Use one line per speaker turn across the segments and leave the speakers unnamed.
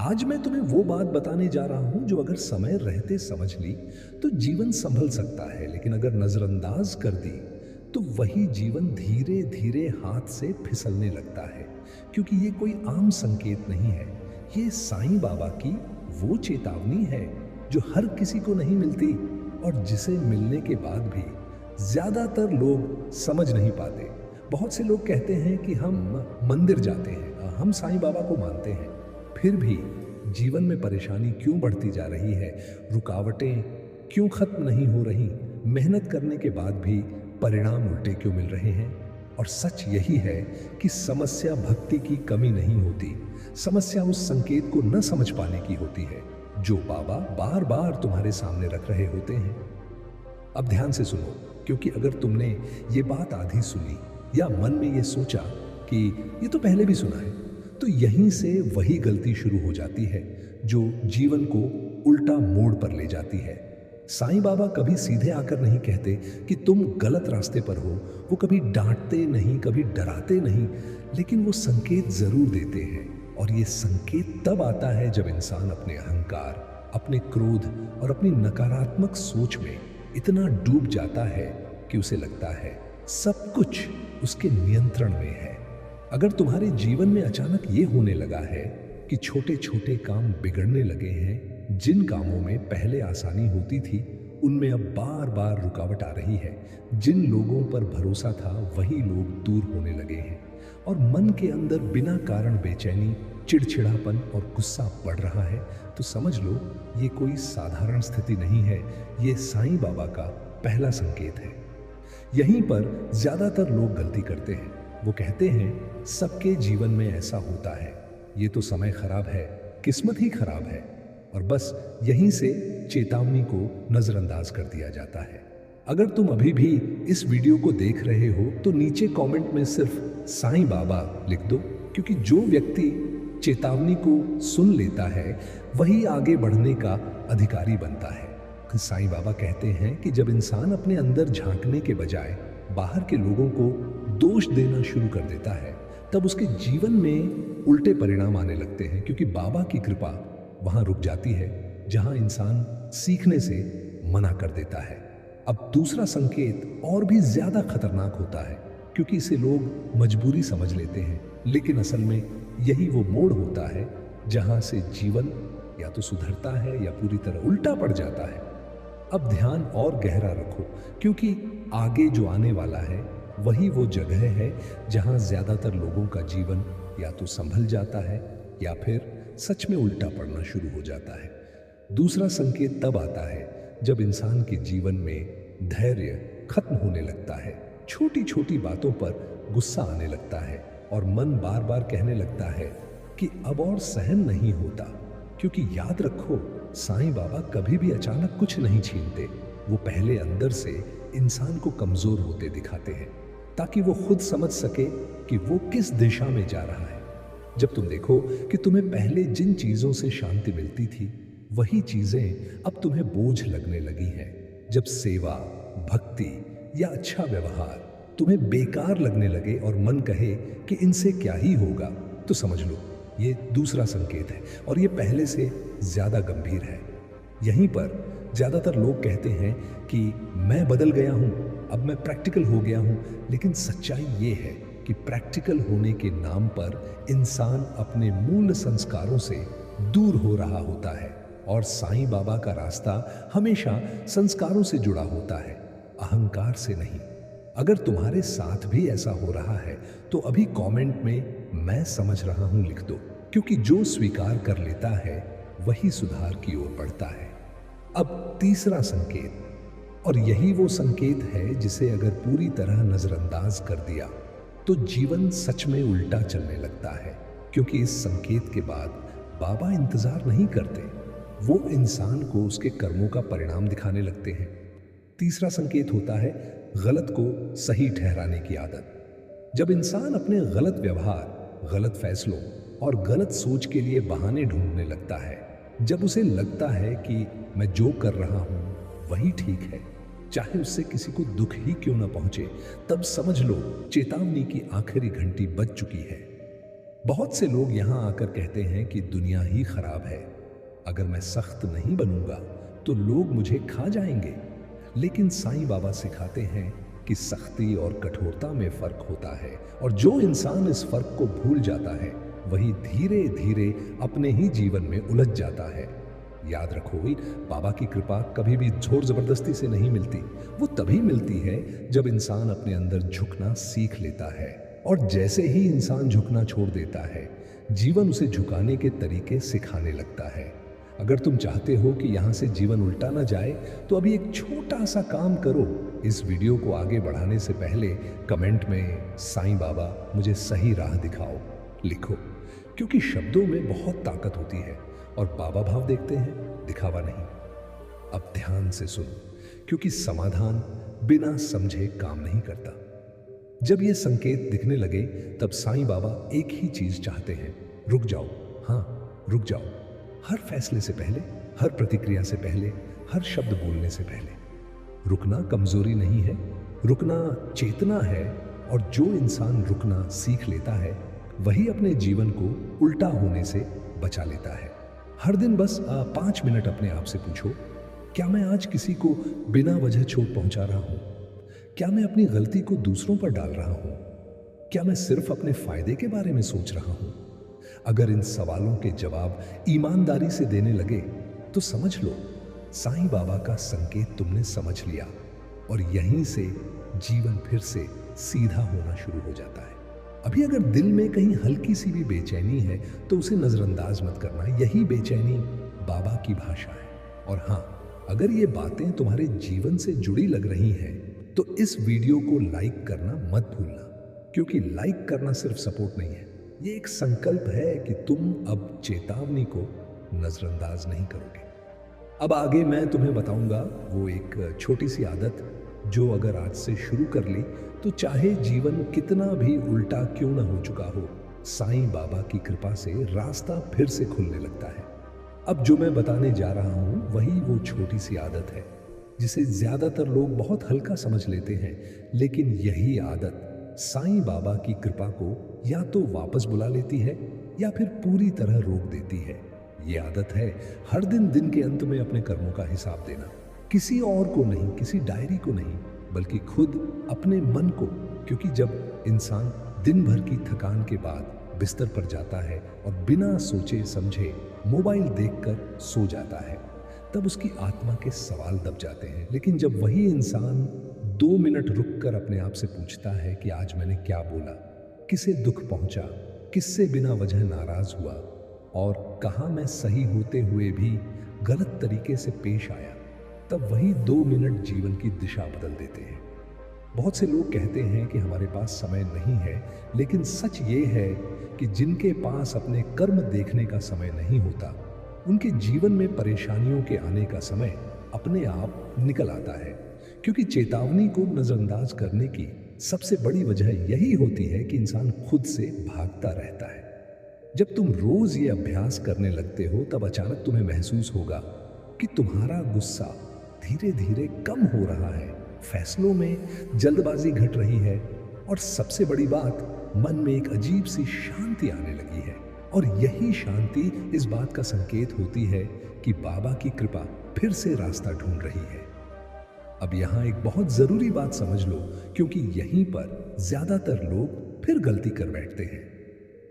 आज मैं तुम्हें वो बात बताने जा रहा हूं जो अगर समय रहते समझ ली तो जीवन संभल सकता है, लेकिन अगर नजरअंदाज कर दी तो वही जीवन धीरे धीरे हाथ से फिसलने लगता है। क्योंकि ये कोई आम संकेत नहीं है, ये साईं बाबा की वो चेतावनी है जो हर किसी को नहीं मिलती और जिसे मिलने के बाद भी ज्यादातर लोग समझ नहीं पाते। बहुत से लोग कहते हैं कि हम मंदिर जाते हैं, हम साईं बाबा को मानते हैं, फिर भी जीवन में परेशानी क्यों बढ़ती जा रही है, रुकावटें क्यों खत्म नहीं हो रही, मेहनत करने के बाद भी परिणाम उल्टे क्यों मिल रहे हैं। और सच यही है कि समस्या भक्ति की कमी नहीं होती, समस्या उस संकेत को न समझ पाने की होती है जो बाबा बार बार तुम्हारे सामने रख रहे होते हैं। अब ध्यान से सुनो, क्योंकि अगर तुमने ये बात आधी सुनी या मन में ये सोचा कि ये तो पहले भी सुना है, तो यहीं से वही गलती शुरू हो जाती है जो जीवन को उल्टा मोड़ पर ले जाती है। साईं बाबा कभी सीधे आकर नहीं कहते कि तुम गलत रास्ते पर हो, वो कभी डांटते नहीं, कभी डराते नहीं, लेकिन वो संकेत जरूर देते हैं। और ये संकेत तब आता है जब इंसान अपने अहंकार, अपने क्रोध और अपनी नकारात्मक सोच में इतना डूब जाता है कि उसे लगता है सब कुछ उसके नियंत्रण में है। अगर तुम्हारे जीवन में अचानक ये होने लगा है कि छोटे छोटे काम बिगड़ने लगे हैं, जिन कामों में पहले आसानी होती थी उनमें अब बार बार रुकावट आ रही है, जिन लोगों पर भरोसा था वही लोग दूर होने लगे हैं, और मन के अंदर बिना कारण बेचैनी, चिड़चिड़ापन और गुस्सा बढ़ रहा है, तो समझ लो ये कोई साधारण स्थिति नहीं है, ये साईं बाबा का पहला संकेत है। यहीं पर ज्यादातर लोग गलती करते हैं। वो कहते हैं सबके जीवन में ऐसा होता है, ये तो समय खराब है, किस्मत ही खराब है, और बस यहीं से चेतावनी को नजरअंदाज कर दिया जाता है। अगर तुम अभी भी इस वीडियो को देख रहे हो तो नीचे कमेंट में सिर्फ साईं बाबा लिख दो, क्योंकि जो व्यक्ति चेतावनी को सुन लेता है वही आगे बढ़ने का अधिकारी बनता है। साईं बाबा कहते हैं कि जब इंसान अपने अंदर झांकने के बजाय बाहर के लोगों को दोष देना शुरू कर देता है, तब उसके जीवन में उल्टे परिणाम आने लगते हैं, क्योंकि बाबा की कृपा वहां रुक जाती है जहां इंसान सीखने से मना कर देता है। अब दूसरा संकेत और भी ज्यादा खतरनाक होता है, क्योंकि इसे लोग मजबूरी समझ लेते हैं, लेकिन असल में यही वो मोड़ होता है जहां से जीवन या तो सुधरता है या पूरी तरह उल्टा पड़ जाता है। अब ध्यान और गहरा रखो, क्योंकि आगे जो आने वाला है वही वो जगह है जहां ज्यादातर लोगों का जीवन या तो संभल जाता है या फिर सच में उल्टा पड़ना शुरू हो जाता है। दूसरा संकेत तब आता है जब इंसान के जीवन में धैर्य खत्म होने लगता है, छोटी छोटी बातों पर गुस्सा आने लगता है और मन बार बार कहने लगता है कि अब और सहन नहीं होता। क्योंकि याद रखो, साईं बाबा कभी भी अचानक कुछ नहीं छीनते, वो पहले अंदर से इंसान को कमजोर होते दिखाते हैं ताकि वो खुद समझ सके कि वो किस दिशा में जा रहा है। जब तुम देखो कि तुम्हें पहले जिन चीजों से शांति मिलती थी वही चीजें अब तुम्हें बोझ लगने लगी हैं, जब सेवा, भक्ति या अच्छा व्यवहार तुम्हें बेकार लगने लगे और मन कहे कि इनसे क्या ही होगा, तो समझ लो ये दूसरा संकेत है और ये पहले से ज्यादा गंभीर है। यहीं पर ज्यादातर लोग कहते हैं कि मैं बदल गया हूं, अब मैं प्रैक्टिकल हो गया हूं, लेकिन सच्चाई ये है कि प्रैक्टिकल होने के नाम पर इंसान अपने मूल संस्कारों से दूर हो रहा होता है। और साईं बाबा का रास्ता हमेशा संस्कारों से जुड़ा होता है, अहंकार से नहीं। अगर तुम्हारे साथ भी ऐसा हो रहा है तो अभी कमेंट में मैं समझ रहा हूं लिख दो, क्योंकि जो स्वीकार कर लेता है वही सुधार की ओर बढ़ता है। अब तीसरा संकेत, और यही वो संकेत है जिसे अगर पूरी तरह नजरअंदाज कर दिया तो जीवन सच में उल्टा चलने लगता है, क्योंकि इस संकेत के बाद बाबा इंतजार नहीं करते, वो इंसान को उसके कर्मों का परिणाम दिखाने लगते हैं। तीसरा संकेत होता है गलत को सही ठहराने की आदत। जब इंसान अपने गलत व्यवहार, गलत फैसलों और गलत सोच के लिए बहाने ढूंढने लगता है, जब उसे लगता है कि मैं जो कर रहा हूं वही ठीक है, चाहे उससे किसी को दुख ही क्यों ना पहुंचे, तब समझ लो चेतावनी की आखिरी घंटी बज चुकी है। बहुत से लोग यहाँ आकर कहते हैं कि दुनिया ही खराब है, अगर मैं सख्त नहीं बनूंगा तो लोग मुझे खा जाएंगे। लेकिन साईं बाबा सिखाते हैं कि सख्ती और कठोरता में फर्क होता है, और जो इंसान इस फर्क को भूल जाता है वही धीरे धीरे अपने ही जीवन में उलझ जाता है। याद रखो, बाबा की कृपा कभी भी जोर जबरदस्ती से नहीं मिलती। वो तभी मिलती है जब इंसान अपने अंदर झुकना सीख लेता है, और जैसे ही इंसान झुकना छोड़ देता है, जीवन उसे झुकाने के तरीके सिखाने लगता है। अगर तुम चाहते हो कि यहाँ से जीवन उल्टा ना जाए, तो अभी एक छोटा सा काम करो। इस वीडियो को आगे बढ़ाने से पहले कमेंट में साईं बाबा मुझे सही राह दिखाओ लिखो, क्योंकि शब्दों में बहुत ताकत होती है और बाबा भाव देखते हैं, दिखावा नहीं। अब ध्यान से सुनो, क्योंकि समाधान बिना समझे काम नहीं करता। जब ये संकेत दिखने लगे तब साईं बाबा एक ही चीज चाहते हैं, रुक जाओ। हाँ, रुक जाओ। हर फैसले से पहले, हर प्रतिक्रिया से पहले, हर शब्द बोलने से पहले। रुकना कमजोरी नहीं है, रुकना चेतना है। और जो इंसान रुकना सीख लेता है वही अपने जीवन को उल्टा होने से बचा लेता है। हर दिन बस 5 मिनट अपने आप से पूछो, क्या मैं आज किसी को बिना वजह चोट पहुंचा रहा हूं? क्या मैं अपनी गलती को दूसरों पर डाल रहा हूं? क्या मैं सिर्फ अपने फायदे के बारे में सोच रहा हूं? अगर इन सवालों के जवाब ईमानदारी से देने लगे तो समझ लो, साईं बाबा का संकेत तुमने समझ लिया, और यहीं से जीवन फिर से सीधा होना शुरू हो जाता है। अभी अगर दिल में कहीं हल्की सी भी बेचैनी है तो उसे नजरअंदाज मत करना। यही बेचैनी बाबा की भाषा है। और हाँ, अगर ये बातें तुम्हारे जीवन से जुड़ी लग रही हैं तो इस वीडियो को लाइक करना मत भूलना, क्योंकि लाइक करना सिर्फ सपोर्ट नहीं है, ये एक संकल्प है कि तुम अब चेतावनी को नजरअंदाज नहीं करोगे। अब आगे मैं तुम्हें बताऊंगा वो एक छोटी सी आदत जो अगर आज से शुरू कर ली तो चाहे जीवन कितना भी उल्टा क्यों ना हो चुका हो, साईं बाबा की कृपा से रास्ता फिर से खुलने लगता है। अब जो मैं बताने जा रहा हूं वही वो छोटी सी आदत है जिसे ज्यादातर लोग बहुत हल्का समझ लेते हैं, लेकिन यही आदत साईं बाबा की कृपा को या तो वापस बुला लेती है या फिर पूरी तरह रोक देती है। ये आदत है हर दिन के अंत में अपने कर्मों का हिसाब देना, किसी और को नहीं, किसी डायरी को नहीं, बल्कि खुद अपने मन को। क्योंकि जब इंसान दिन भर की थकान के बाद बिस्तर पर जाता है और बिना सोचे समझे मोबाइल देखकर सो जाता है, तब उसकी आत्मा के सवाल दब जाते हैं। लेकिन जब वही इंसान 2 मिनट रुककर अपने आप से पूछता है कि आज मैंने क्या बोला, किसे दुख पहुंचा, किससे बिना वजह नाराज हुआ, और कहाँ मैं सही होते हुए भी गलत तरीके से पेश आया, तब वही 2 मिनट जीवन की दिशा बदल देते हैं। बहुत से लोग कहते हैं कि हमारे पास समय नहीं है, लेकिन सच ये है कि जिनके पास अपने कर्म देखने का समय नहीं होता, उनके जीवन में परेशानियों के आने का समय अपने आप निकल आता है। क्योंकि चेतावनी को नजरअंदाज करने की सबसे बड़ी वजह यही होती है कि इंसान खुद से भागता रहता है। जब तुम रोज ये अभ्यास करने लगते हो तब अचानक तुम्हें महसूस होगा कि तुम्हारा गुस्सा धीरे धीरे कम हो रहा है, फैसलों में जल्दबाजी घट रही है, और सबसे बड़ी बात, मन में एक अजीब सी शांति आने लगी है। और यही शांति इस बात का संकेत होती है कि बाबा की कृपा फिर से रास्ता ढूंढ रही है। अब यहाँ एक बहुत जरूरी बात समझ लो, क्योंकि यहीं पर ज्यादातर लोग फिर गलती कर बैठते हैं।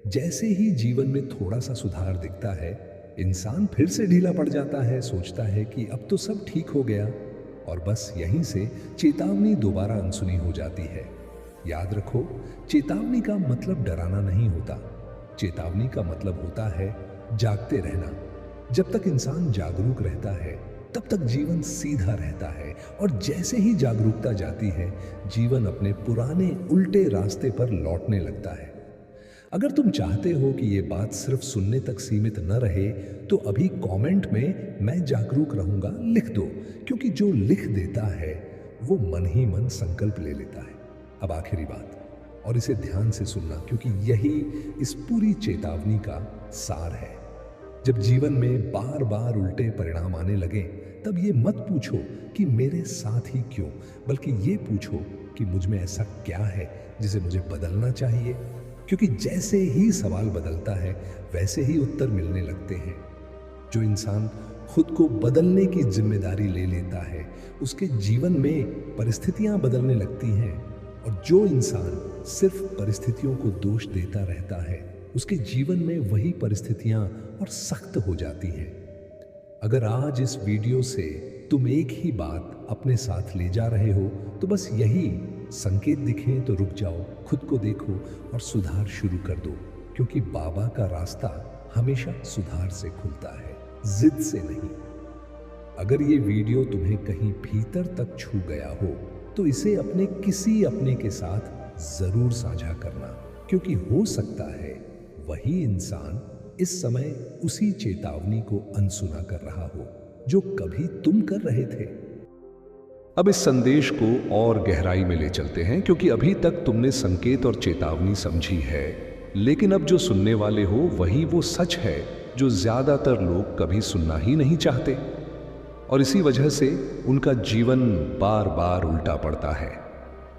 जैसे ही जीवन में थोड़ा सा सुधार दिखता है, इंसान फिर से ढीला पड़ जाता है, सोचता है कि अब तो सब ठीक हो गया, और बस यहीं से चेतावनी दोबारा अनसुनी हो जाती है। याद रखो, चेतावनी का मतलब डराना नहीं होता, चेतावनी का मतलब होता है जागते रहना। जब तक इंसान जागरूक रहता है तब तक जीवन सीधा रहता है, और जैसे ही जागरूकता जाती है, जीवन अपने पुराने उल्टे रास्ते पर लौटने लगता है। अगर तुम चाहते हो कि ये बात सिर्फ सुनने तक सीमित न रहे, तो अभी कमेंट में मैं जागरूक रहूंगा लिख दो, क्योंकि जो लिख देता है वो मन ही मन संकल्प ले लेता है। अब आखिरी बात, और इसे ध्यान से सुनना, क्योंकि यही इस पूरी चेतावनी का सार है। जब जीवन में बार बार उल्टे परिणाम आने लगे, तब ये मत पूछो कि मेरे साथ ही क्यों, बल्कि ये पूछो कि मुझ में ऐसा क्या है जिसे मुझे बदलना चाहिए। क्योंकि जैसे ही सवाल बदलता है वैसे ही उत्तर मिलने लगते हैं। जो इंसान खुद को बदलने की जिम्मेदारी ले लेता है, उसके जीवन में परिस्थितियां बदलने लगती हैं। और जो इंसान सिर्फ परिस्थितियों को दोष देता रहता है, उसके जीवन में वही परिस्थितियां और सख्त हो जाती हैं। अगर आज इस वीडियो से तुम एक ही बात अपने साथ ले जा रहे हो, तो बस यही संकेत दिखें तो रुक जाओ, खुद को देखो और सुधार शुरू कर दो। क्योंकि बाबा का रास्ता हमेशा सुधार से खुलता है, जिद से नहीं। अगर ये वीडियो तुम्हें कहीं भीतर तक छू गया हो, तो इसे अपने किसी अपने के साथ जरूर साझा करना। क्योंकि हो सकता है वही इंसान इस समय उसी चेतावनी को अनसुना कर रहा हो जो कभी तुम कर रहे थे।
अब इस संदेश को और गहराई में ले चलते हैं, क्योंकि अभी तक तुमने संकेत और चेतावनी समझी है, लेकिन अब जो सुनने वाले हो वही वो सच है जो ज्यादातर लोग कभी सुनना ही नहीं चाहते। और इसी वजह से उनका जीवन बार बार उल्टा पड़ता है।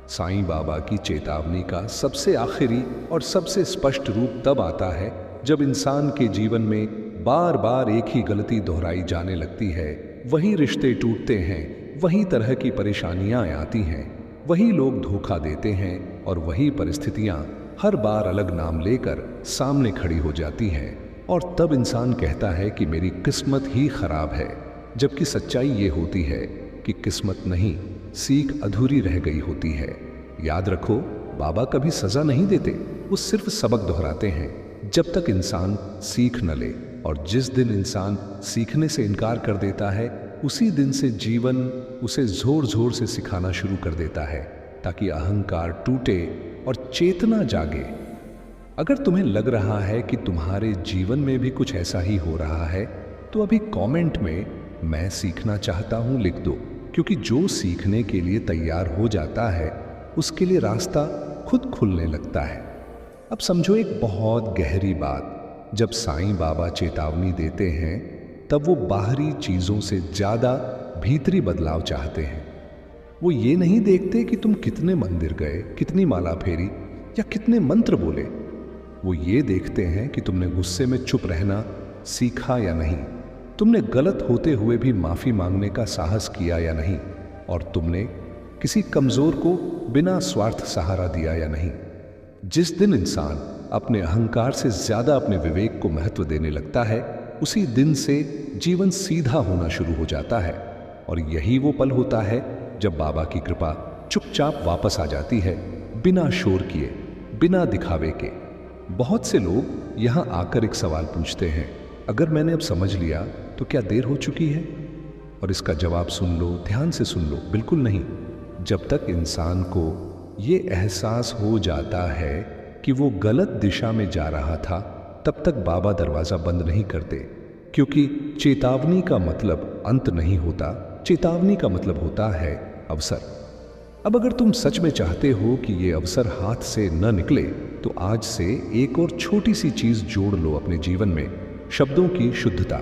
साईं बाबा की चेतावनी का सबसे आखिरी और सबसे स्पष्ट रूप तब आता है जब इंसान के जीवन में बार बार एक ही गलती दोहराई जाने लगती है। वही रिश्ते टूटते हैं, वही तरह की परेशानियां आती हैं, वही लोग धोखा देते हैं और वही परिस्थितियां हर बार अलग नाम लेकर सामने खड़ी हो जाती हैं। और तब इंसान कहता है कि मेरी किस्मत ही खराब है, जबकि सच्चाई ये होती है कि किस्मत नहीं, सीख अधूरी रह गई होती है। याद रखो, बाबा कभी सजा नहीं देते, वो सिर्फ सबक दोहराते हैं जब तक इंसान सीख न ले। और जिस दिन इंसान सीखने से इनकार कर देता है, उसी दिन से जीवन उसे जोर जोर से सिखाना शुरू कर देता है, ताकि अहंकार टूटे और चेतना जागे। अगर तुम्हें लग रहा है कि तुम्हारे जीवन में भी कुछ ऐसा ही हो रहा है, तो अभी कमेंट में मैं सीखना चाहता हूं लिख दो। क्योंकि जो सीखने के लिए तैयार हो जाता है, उसके लिए रास्ता खुद खुलने लगता है। अब समझो एक बहुत गहरी बात, जब साईं बाबा चेतावनी देते हैं, तब वो बाहरी चीजों से ज्यादा भीतरी बदलाव चाहते हैं। वो ये नहीं देखते कि तुम कितने मंदिर गए, कितनी माला फेरी या कितने मंत्र बोले। वो ये देखते हैं कि तुमने गुस्से में चुप रहना सीखा या नहीं, तुमने गलत होते हुए भी माफी मांगने का साहस किया या नहीं, और तुमने किसी कमजोर को बिना स्वार्थ सहारा दिया या नहीं। जिस दिन इंसान अपने अहंकार से ज्यादा अपने विवेक को महत्व देने लगता है, उसी दिन से जीवन सीधा होना शुरू हो जाता है। और यही वो पल होता है जब बाबा की कृपा चुपचाप वापस आ जाती है, बिना शोर किए, बिना दिखावे के। बहुत से लोग यहां आकर एक सवाल पूछते हैं, अगर मैंने अब समझ लिया तो क्या देर हो चुकी है? और इसका जवाब सुन लो, ध्यान से सुन लो, बिल्कुल नहीं। जब तक इंसान को ये एहसास हो जाता है कि वो गलत दिशा में जा रहा था, तब तक बाबा दरवाजा बंद नहीं करते। क्योंकि चेतावनी का मतलब अंत नहीं होता, चेतावनी का मतलब होता है अवसर। अब अगर तुम सच में चाहते हो कि ये अवसर हाथ से न निकले, तो आज से एक और छोटी सी चीज जोड़ लो अपने जीवन में, शब्दों की शुद्धता।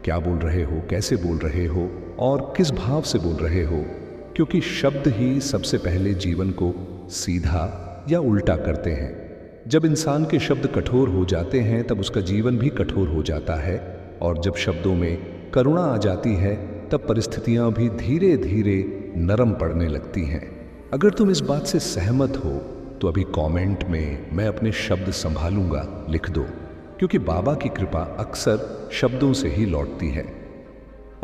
क्या बोल रहे हो, कैसे बोल रहे हो और किस भाव से बोल रहे हो, क्योंकि शब्द ही सबसे पहले जीवन को सीधा या उल्टा करते हैं। जब इंसान के शब्द कठोर हो जाते हैं, तब उसका जीवन भी कठोर हो जाता है। और जब शब्दों में करुणा आ जाती है, तब परिस्थितियां भी धीरे धीरे नरम पड़ने लगती हैं। अगर तुम इस बात से सहमत हो, तो अभी कमेंट में मैं अपने शब्द संभालूंगा लिख दो, क्योंकि बाबा की कृपा अक्सर शब्दों से ही लौटती है।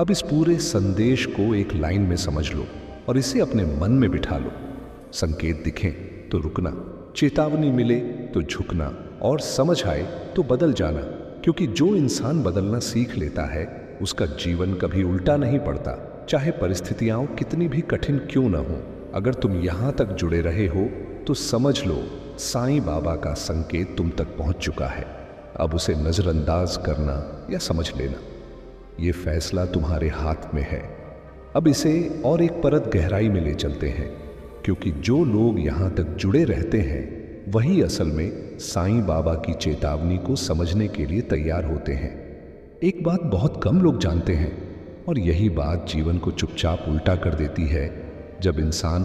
अब इस पूरे संदेश को एक लाइन में समझ लो और इसे अपने मन में बिठा लो। संकेत दिखें तो रुकना, चेतावनी मिले तो झुकना, और समझ आए तो बदल जाना। क्योंकि जो इंसान बदलना सीख लेता है, उसका जीवन कभी उल्टा नहीं पड़ता, चाहे परिस्थितियां कितनी भी कठिन क्यों ना हो। अगर तुम यहां तक जुड़े रहे हो, तो समझ लो साईं बाबा का संकेत तुम तक पहुंच चुका है। अब उसे नजरअंदाज करना या समझ लेना, यह फैसला तुम्हारे हाथ में है। अब इसे और एक परत गहराई में ले चलते हैं, क्योंकि जो लोग यहां तक जुड़े रहते हैं, वही असल में साईं बाबा की चेतावनी को समझने के लिए तैयार होते हैं। एक बात बहुत कम लोग जानते हैं, और यही बात जीवन को चुपचाप उल्टा कर देती है। जब इंसान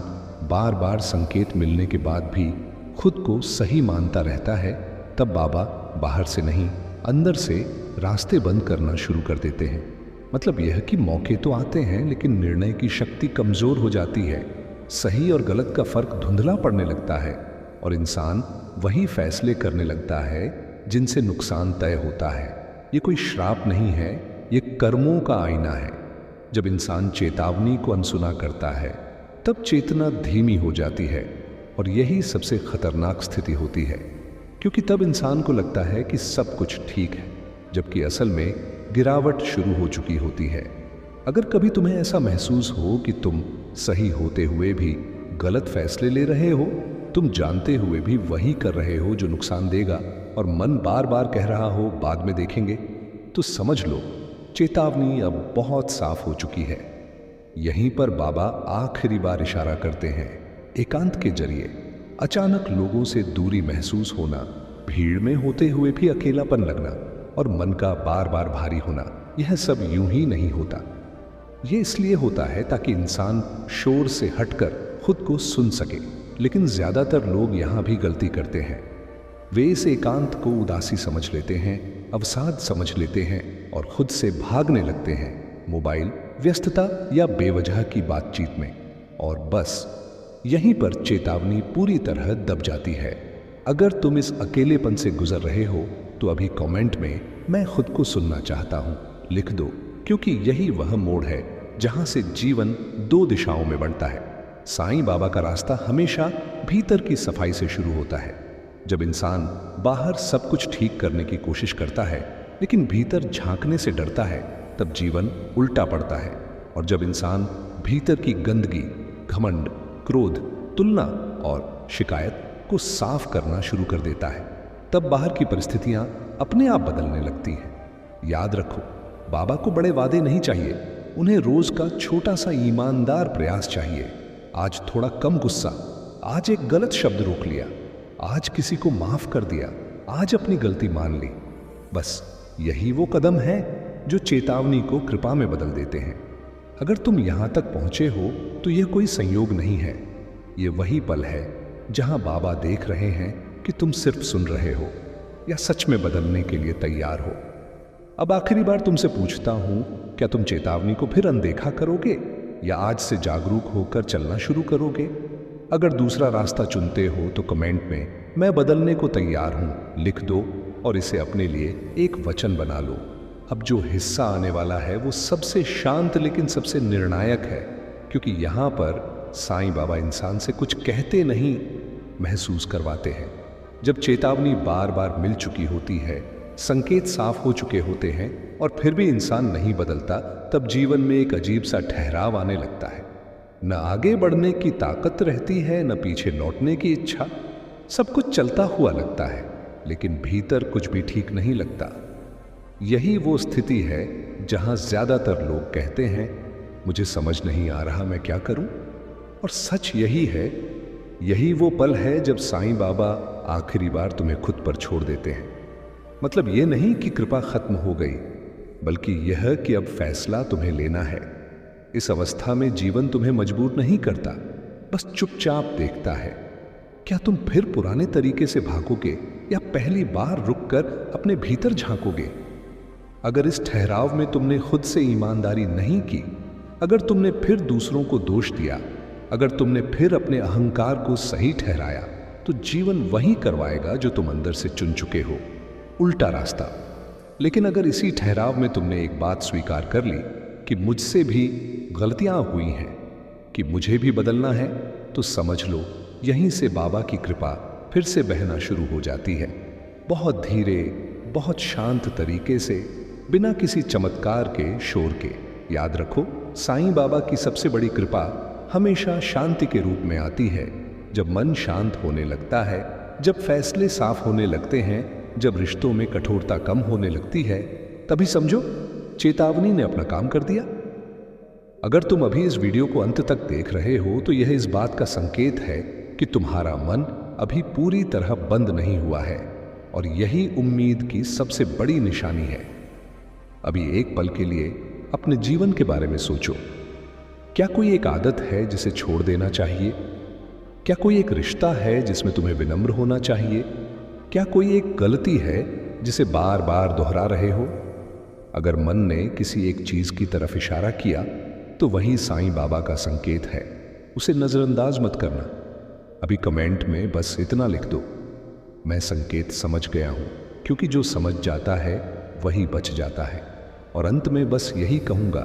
बार बार संकेत मिलने के बाद भी खुद को सही मानता रहता है, तब बाबा बाहर से नहीं, अंदर से रास्ते बंद करना शुरू कर देते हैं। मतलब यह कि मौके तो आते हैं, लेकिन निर्णय की शक्ति कमजोर हो जाती है। सही और गलत का फर्क धुंधला पड़ने लगता है और इंसान वही फैसले करने लगता है जिनसे नुकसान तय होता है। ये कोई श्राप नहीं है, ये कर्मों का आईना है। जब इंसान चेतावनी को अनसुना करता है, तब चेतना धीमी हो जाती है और यही सबसे खतरनाक स्थिति होती है, क्योंकि तब इंसान को लगता है कि सब कुछ ठीक है, जबकि असल में गिरावट शुरू हो चुकी होती है। अगर कभी तुम्हें ऐसा महसूस हो कि तुम सही होते हुए भी गलत फैसले ले रहे हो, तुम जानते हुए भी वही कर रहे हो जो नुकसान देगा, और मन बार बार कह रहा हो बाद में देखेंगे, तो समझ लो चेतावनी अब बहुत साफ हो चुकी है। यहीं पर बाबा आखिरी बार इशारा करते हैं। एकांत के जरिए अचानक लोगों से दूरी महसूस होना, भीड़ में होते हुए भी अकेलापन लगना और मन का बार बार भारी होना, यह सब यूं ही नहीं होता। यह इसलिए होता है ताकि इंसान शोर से हटकर खुद को सुन सके। लेकिन ज्यादातर लोग यहां भी गलती करते हैं। वे इस एकांत को उदासी समझ लेते हैं, अवसाद समझ लेते हैं और खुद से भागने लगते हैं, मोबाइल, व्यस्तता या बेवजह की बातचीत में। और बस यहीं पर चेतावनी पूरी तरह दब जाती है। अगर तुम इस अकेलेपन से गुजर रहे हो तो अभी कमेंट में मैं खुद को सुनना चाहता हूं लिख दो, क्योंकि यही वह मोड़ है जहां से जीवन दो दिशाओं में बढ़ता है। साईं बाबा का रास्ता हमेशा भीतर की सफाई से शुरू होता है। जब इंसान बाहर सब कुछ ठीक करने की कोशिश करता है लेकिन भीतर झांकने से डरता है, तब जीवन उल्टा पड़ता है। और जब इंसान भीतर की गंदगी, घमंड, क्रोध, तुलना और शिकायत को साफ करना शुरू कर देता है, तब बाहर की परिस्थितियां अपने आप बदलने लगती हैं। याद रखो, बाबा को बड़े वादे नहीं चाहिए, उन्हें रोज का छोटा सा ईमानदार प्रयास चाहिए। आज थोड़ा कम गुस्सा, आज एक गलत शब्द रोक लिया, आज किसी को माफ कर दिया, आज अपनी गलती मान ली। बस यही वो कदम है जो चेतावनी को कृपा में बदल देते हैं। अगर तुम यहां तक पहुंचे हो तो यह कोई संयोग नहीं है, यह वही पल है जहां बाबा देख रहे हैं कि तुम सिर्फ सुन रहे हो या सच में बदलने के लिए तैयार हो। अब आखिरी बार तुमसे पूछता हूं, क्या तुम चेतावनी को फिर अनदेखा करोगे या आज से जागरूक होकर चलना शुरू करोगे? अगर दूसरा रास्ता चुनते हो तो कमेंट में मैं बदलने को तैयार हूं लिख दो और इसे अपने लिए एक वचन बना लो। अब जो हिस्सा आने वाला है वो सबसे शांत लेकिन सबसे निर्णायक है, क्योंकि यहां पर साईं बाबा इंसान से कुछ कहते नहीं, महसूस करवाते हैं। जब चेतावनी बार बार मिल चुकी होती है, संकेत साफ हो चुके होते हैं और फिर भी इंसान नहीं बदलता, तब जीवन में एक अजीब सा ठहराव आने लगता है। न आगे बढ़ने की ताकत रहती है, न पीछे लौटने की इच्छा। सब कुछ चलता हुआ लगता है लेकिन भीतर कुछ भी ठीक नहीं लगता। यही वो स्थिति है जहां ज्यादातर लोग कहते हैं, मुझे समझ नहीं आ रहा मैं क्या करूं। और सच यही है, यही वो पल है जब साईं बाबा आखिरी बार तुम्हें खुद पर छोड़ देते हैं। मतलब ये नहीं कि कृपा खत्म हो गई, बल्कि यह कि अब फैसला तुम्हें लेना है। इस अवस्था में जीवन तुम्हें मजबूर नहीं करता, बस चुपचाप देखता है। क्या तुम फिर पुराने तरीके से भागोगे या पहली बार रुककर अपने भीतर झांकोगे? अगर इस ठहराव में तुमने खुद से ईमानदारी नहीं की, अगर तुमने फिर दूसरों को दोष दिया, अगर तुमने फिर अपने अहंकार को सही ठहराया, तो जीवन वही करवाएगा जो तुम अंदर से चुन चुके हो, उल्टा रास्ता। लेकिन अगर इसी ठहराव में तुमने एक बात स्वीकार कर ली कि मुझसे भी गलतियां हुई हैं, कि मुझे भी बदलना है, तो समझ लो यहीं से बाबा की कृपा फिर से बहना शुरू हो जाती है। बहुत धीरे, बहुत शांत तरीके से, बिना किसी चमत्कार के, शोर के। याद रखो, साईं बाबा की सबसे बड़ी कृपा हमेशा शांति के रूप में आती है। जब मन शांत होने लगता है, जब फैसले साफ होने लगते हैं, जब रिश्तों में कठोरता कम होने लगती है, तभी समझो चेतावनी ने अपना काम कर दिया। अगर तुम अभी इस वीडियो को अंत तक देख रहे हो तो यह इस बात का संकेत है कि तुम्हारा मन अभी पूरी तरह बंद नहीं हुआ है, और यही उम्मीद की सबसे बड़ी निशानी है। अभी एक पल के लिए अपने जीवन के बारे में सोचो। क्या कोई एक आदत है जिसे छोड़ देना चाहिए? क्या कोई एक रिश्ता है जिसमें तुम्हें विनम्र होना चाहिए? क्या कोई एक गलती है जिसे बार बार दोहरा रहे हो? अगर मन ने किसी एक चीज की तरफ इशारा किया तो वही साईं बाबा का संकेत है। उसे नजरअंदाज मत करना। अभी कमेंट में बस इतना लिख दो, मैं संकेत समझ गया हूं, क्योंकि जो समझ जाता है वही बच जाता है। और अंत में बस यही कहूंगा,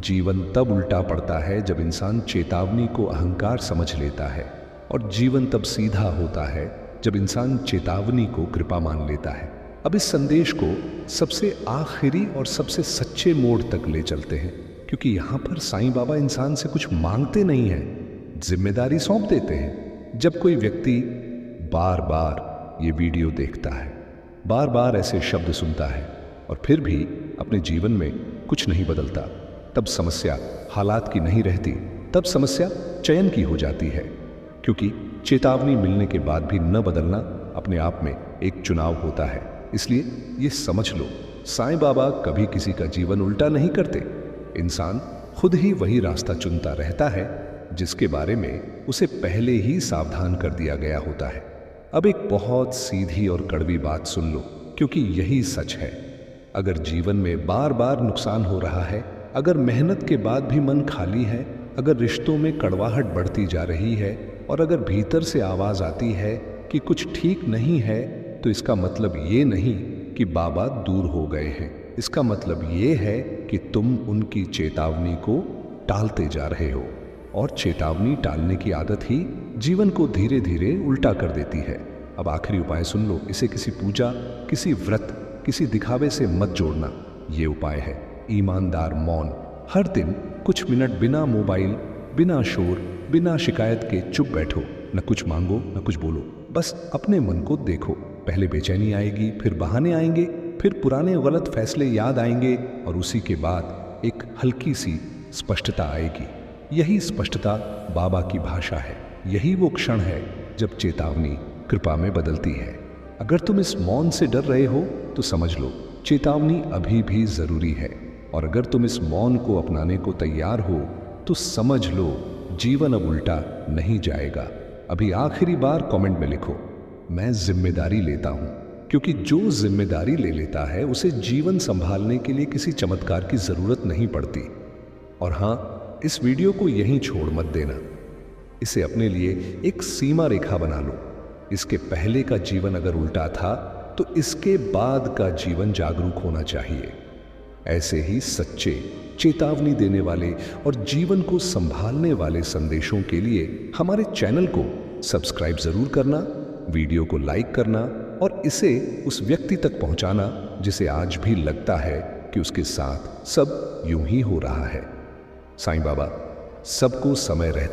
जीवन तब उल्टा पड़ता है जब इंसान चेतावनी को अहंकार समझ लेता है, और जीवन तब सीधा होता है जब इंसान चेतावनी को कृपा मान लेता है। अब इस संदेश को सबसे आखिरी और सबसे सच्चे मोड़ तक ले चलते हैं, क्योंकि यहां पर साईं बाबा इंसान से कुछ मांगते नहीं हैं, जिम्मेदारी सौंप देते हैं। जब कोई व्यक्ति बार बार ये वीडियो देखता है, बार बार ऐसे शब्द सुनता है और फिर भी अपने जीवन में कुछ नहीं बदलता, तब समस्या हालात की नहीं रहती, तब समस्या चयन की हो जाती है। क्योंकि चेतावनी मिलने के बाद भी न बदलना अपने आप में एक चुनाव होता है। इसलिए ये समझ लो, साईं बाबा कभी किसी का जीवन उल्टा नहीं करते। इंसान खुद ही वही रास्ता चुनता रहता है जिसके बारे में उसे पहले ही सावधान कर दिया गया होता है। अब एक बहुत सीधी और कड़वी बात सुन लो, क्योंकि यही सच है। अगर जीवन में बार बार नुकसान हो रहा है, अगर मेहनत के बाद भी मन खाली है, अगर रिश्तों में कड़वाहट बढ़ती जा रही है, और अगर भीतर से आवाज आती है कि कुछ ठीक नहीं है, तो इसका मतलब ये नहीं कि बाबा दूर हो गए हैं। इसका मतलब ये है कि तुम उनकी चेतावनी को टालते जा रहे हो, और चेतावनी टालने की आदत ही जीवन को धीरे धीरे उल्टा कर देती है। अब आखिरी उपाय सुन लो, इसे किसी पूजा, किसी व्रत, किसी दिखावे से मत जोड़ना। ये उपाय है ईमानदार मौन। हर दिन कुछ मिनट बिना मोबाइल, बिना शोर, बिना शिकायत के चुप बैठो। न कुछ मांगो, न कुछ बोलो, बस अपने मन को देखो। पहले बेचैनी आएगी, फिर बहाने आएंगे, फिर पुराने गलत फैसले याद आएंगे, और उसी के बाद एक हल्की सी स्पष्टता आएगी। यही स्पष्टता बाबा की भाषा है। यही वो क्षण है जब चेतावनी कृपा में बदलती है। अगर तुम इस मौन से डर रहे हो तो समझ लो, चेतावनी अभी भी जरूरी है। और अगर तुम इस मौन को अपनाने को तैयार हो तो समझ लो, जीवन अब उल्टा नहीं जाएगा। अभी आखिरी बार कमेंट में लिखो, मैं जिम्मेदारी लेता हूं, क्योंकि जो जिम्मेदारी ले लेता है उसे जीवन संभालने के लिए किसी चमत्कार की जरूरत नहीं पड़ती। और हां, इस वीडियो को यहीं छोड़ मत देना। इसे अपने लिए एक सीमा रेखा बना लो। इसके पहले का जीवन अगर उल्टा था तो इसके बाद का जीवन जागरूक होना चाहिए। ऐसे ही सच्चे, चेतावनी देने वाले और जीवन को संभालने वाले संदेशों के लिए हमारे चैनल को सब्सक्राइब जरूर करना, वीडियो को लाइक करना, और इसे उस व्यक्ति तक पहुंचाना जिसे आज भी लगता है कि उसके साथ सब यूं ही हो रहा है। साईं बाबा सबको समय रहता